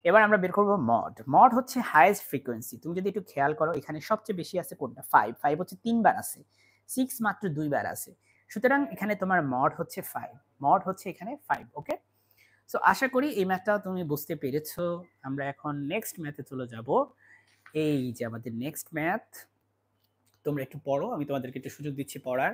এবার আমরা বের করব মড। মড হচ্ছে হাইয়েস্ট ফ্রিকোয়েন্সি। তুমি যদি একটু খেয়াল করো এখানে সবচেয়ে বেশি আছে কোনটা? 5 5 হচ্ছে ৩ বার আছে। 6 মাত্র ২ বার আছে। সুতরাং এখানে তোমার মড হচ্ছে 5। মড হচ্ছে এখানে 5, ওকে? সো আশা করি এই ম্যাথটাও তুমি বুঝতে পেরেছো। আমরা এখন নেক্সট ম্যাথে চলে যাব। এই যে আমাদের নেক্সট ম্যাথ। তোমরা একটু পড়ো, আমি তোমাদেরকে একটু সুযোগ দিচ্ছি পড়ার।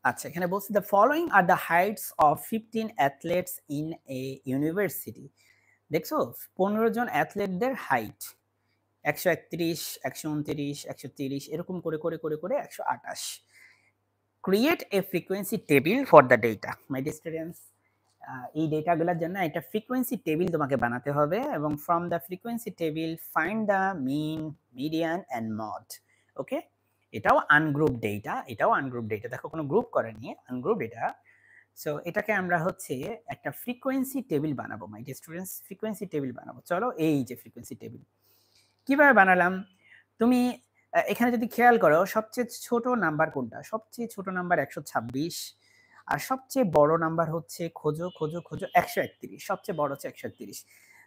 আচ্ছা, এখানে বলছে the following are the Heights of 15 athlete's in a university. দেখছো 15 জন অ্যাথলেটদের হাইট 131, 129, 130 এরকম করে করে করে করে 128। Create a frequency table for the data. My dear students, এই ডেটাগুলোর জন্য একটা ফ্রিকোয়েন্সি টেবিল তোমাকে বানাতে হবে এবং from the frequency table find the mean, median and mode. Okay, এটাও আনগ্রুপ ডেটা, এটাও আনগ্রুপ ডেটা, দেখো কোনো গ্রুপ করেনি, আনগ্রুপ ডেটা। সো এটাকে আমরা হচ্ছে একটা ফ্রিকোয়েন্সি টেবিল বানাবো। My dear students, frequency table বানাবো। চলো এই যে ফ্রিকোয়েন্সি টেবিল কিভাবে বানালাম, তুমি এখানে যদি খেয়াল করো সবচেয়ে ছোট নাম্বার কোনটা? সবচেয়ে ছোট নাম্বার 126 আর সবচেয়ে বড় নাম্বার হচ্ছে খোঁজো খোঁজো খোঁজো 131, সবচেয়ে বড় হচ্ছে 131।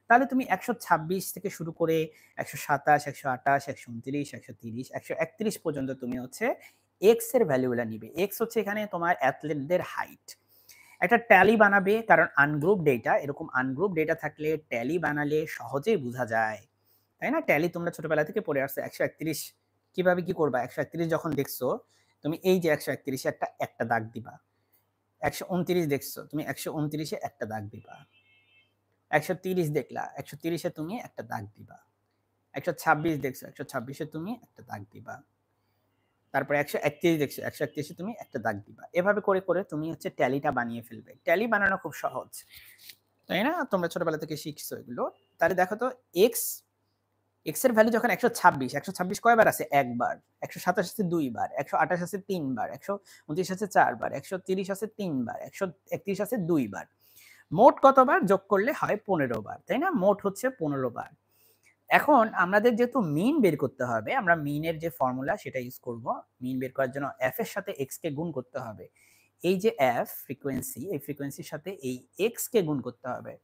তাহলে তুমি 126 থেকে শুরু করে 127, 128, 129, 130, 131 পর্যন্ত তুমি হচ্ছে এক্স এর ভ্যালুগুলো নিবে। এক্স হচ্ছে এখানে তোমার অ্যাথলেটদের হাইট। একটা ট্যালি বানাবে, কারণ আনগ্রুপ ডেটা, এরকম আনগ্রুপ ডেটা থাকলে ট্যালি বানালে সহজেই বোঝা যায়, তাই না? ট্যালি তোমরা ছোটবেলা থেকে পড়ে আসছো। 131 কিভাবে কি করবা? 131 যখন দেখছো তুমি এই যে 131 এ একটা দাগ দিবা। 129 দেখছো তুমি 129 এ একটা দাগ দিবা। 130 দেখলা, 130 এ তুমি একটা দাগ দিবা। 126 দেখছো, 126 এ তুমি একটা দাগ দিবা। তারপরে 131 দেখছো, 131 এ তুমি একটা দাগ দিবা। এভাবে করে করে তুমি হচ্ছে ট্যালিটা বানিয়ে ফেলবে। ট্যালি বানানো খুব সহজ, তাই না? তোমরা ছোটবেলা থেকে শিখছো এগুলো। তাহলে দেখো তো এক্স এর ভ্যালু যখন 126, 126 কয়বার আছে? একবার। 127 আছে 2 বার, 128 আছে 3 বার, 129 আছে 4 বার, 130 আছে 3 বার, 131 আছে 2 বার। মোট কতবার যোগ করলে হয়? 15 বার, তাই না? মোট হচ্ছে 15 বার। এখন আমাদের যেহেতু মিন বের করতে হবে, আমরা মিনের যে ফর্মুলা সেটা ইউজ করব। মিন বের করার জন্য এফ এর সাথে এক্স কে গুণ করতে হবে। এই যে এফ ফ্রিকোয়েন্সি, এই ফ্রিকোয়েন্সির সাথে এই এক্স কে গুণ করতে হবে।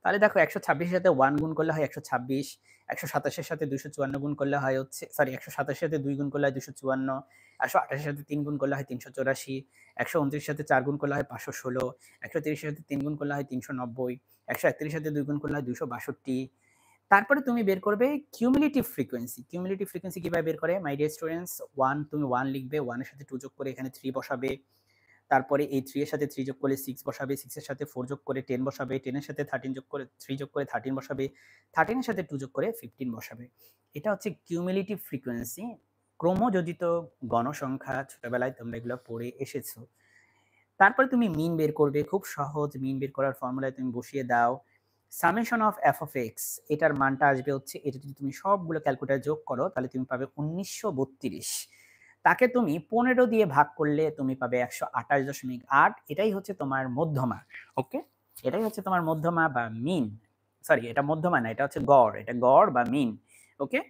তাহলে দেখো 126 এর সাথে 1 গুণ করলে হয় 126, 127 এর সাথে 254 গুণ করলে হয় হচ্ছে, সরি 127 এর সাথে 2 গুণ করলে হয় 254, 128 এর সাথে 3 গুণ করলে হয় 384, 129 এর সাথে 4 গুণ করলে হয় 516, 130 এর সাথে 3 গুণ করলে হয় 390, 131 এর সাথে 2 গুণ করলে হয় 262। তারপরে তুমি বের করবে কিউমুলেটিভ ফ্রিকোয়েন্সি। কিউমুলেটিভ ফ্রিকোয়েন্সি কিভাবে বের করে? মাই ডিয়ার স্টুডেন্টস, 1 তুমি 1 লিখবে, 1 এর সাথে 2 যোগ করে এখানে 3 বসাবে। তারপরে এই 3 এর সাথে 3 যোগ করলে 6 বসাবে, 6 এর সাথে 4 যোগ করে 10 বসাবে, 10 এর সাথে 13 যোগ করে 3 যোগ করে 13 বসাবে, 13 এর সাথে 2 যোগ করে 15 বসাবে। এটা হচ্ছে কিউমুলেটিভ ফ্রিকোয়েন্সি, ক্রমযোজিত গণসংখ্যা। ছোটবেলায় তোমরা এগুলো পড়ে এসেছো। তারপরে তুমি মিন বের করবে, খুব সহজ। মিন বের করার ফর্মুলায় তুমি বসিয়ে দাও summation of F of x, এটার মানটা আসবে হচ্ছে, এটা যদি তুমি সবগুলো ক্যালকুলেটর যোগ করো তাহলে তুমি পাবে 1932। তাকে তুমি 15 দিয়ে ভাগ করলে তুমি পাবে 128.8। এটাই হচ্ছে তোমার মধ্যমা। ওকে, এটাই হচ্ছে তোমার মধ্যমা বা মিন। সরি, এটা মধ্যমা না, এটা হচ্ছে গড়, এটা গড় বা মিন। ওকে,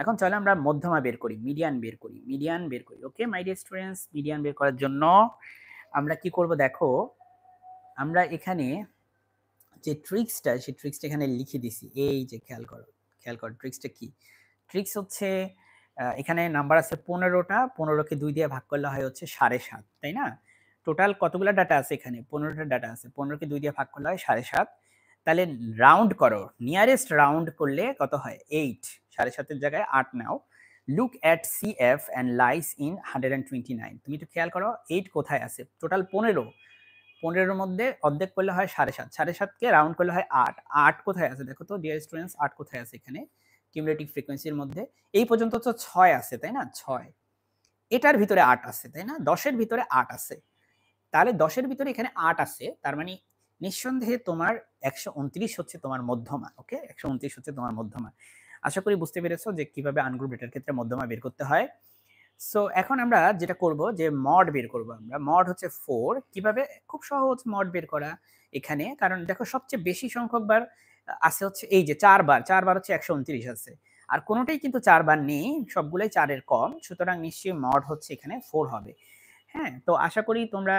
এখন চলো আমরা মধ্যমা বের করি, মিডিয়ান বের করি, মিডিয়ান বের করি। ওকে মাই ডিয়ার স্টুডেন্টস, মিডিয়ান বের করার জন্য আমরা কি করব? দেখো আমরা এখানে যে ট্রিক্সটা, সেই ট্রিক্সটা এখানে লিখে দিছি। এই যে খেয়াল করো, খেয়াল করো ট্রিক্সটা কি। ট্রিক্স হচ্ছে এখানে নাম্বার আছে 15টা, 15কে 2 দিয়ে ভাগ করলে হয় হচ্ছে 7.5, তাই না? টোটাল কতগুলো ডাটা আছে এখানে? 15টা ডাটা আছে, 15কে 2 দিয়ে ভাগ করলে হয় 7.5। তাহলে রাউন্ড করো, নিয়ারেস্ট রাউন্ড করলে কত হয়? 8। 7.5 এর জায়গায় 8 নাও। Look at CF and lies in 129। তুমি একটু খেয়াল করো 8 কোথায় আছে? টোটাল 15, 15-এর মধ্যে অর্ধেক করলে হয় 7.5, 7.5কে রাউন্ড করলে হয় 8। 8 কোথায় আছে দেখো তো ডিয়ার স্টুডেন্টস, 8 কোথায় আছে এখানে কিউমুলেটিভ ফ্রিকোয়েন্সির মধ্যে? এই পর্যন্ত তো 6 আছে, তাই না? 6, এটার ভিতরে 8 আছে, তাই না? 10-এর ভিতরে 8 আছে। তাহলে 10-এর ভিতরে এখানে 8 আছে, তার মানে নিঃসন্দেহে তোমার 129 হচ্ছে তোমার মধ্যমা। ওকে, 129 হচ্ছে তোমার মধ্যমা। আশা করি বুঝতে পেরেছো যে কিভাবে আনগ্রুপ ডেটার ক্ষেত্রে মধ্যমা বের করতে হয়। সো এখন আমরা যেটা করব যে মড বের করব। আমরা মড হচ্ছে 4। কিভাবে? খুব সহজ মড বের করা এখানে, কারণ দেখো সবচেয়ে বেশি সংখ্যক বার আছে হচ্ছে এই যে 4 বার, 4 বার হচ্ছে 129 আছে। আর কোনোটাই কিন্তু 4 বার নেই, সবগুলাই 4 এর কম, সুতরাং নিশ্চয়ই মড হচ্ছে এখানে 4 হবে। হ্যাঁ, তো আশা করি তোমরা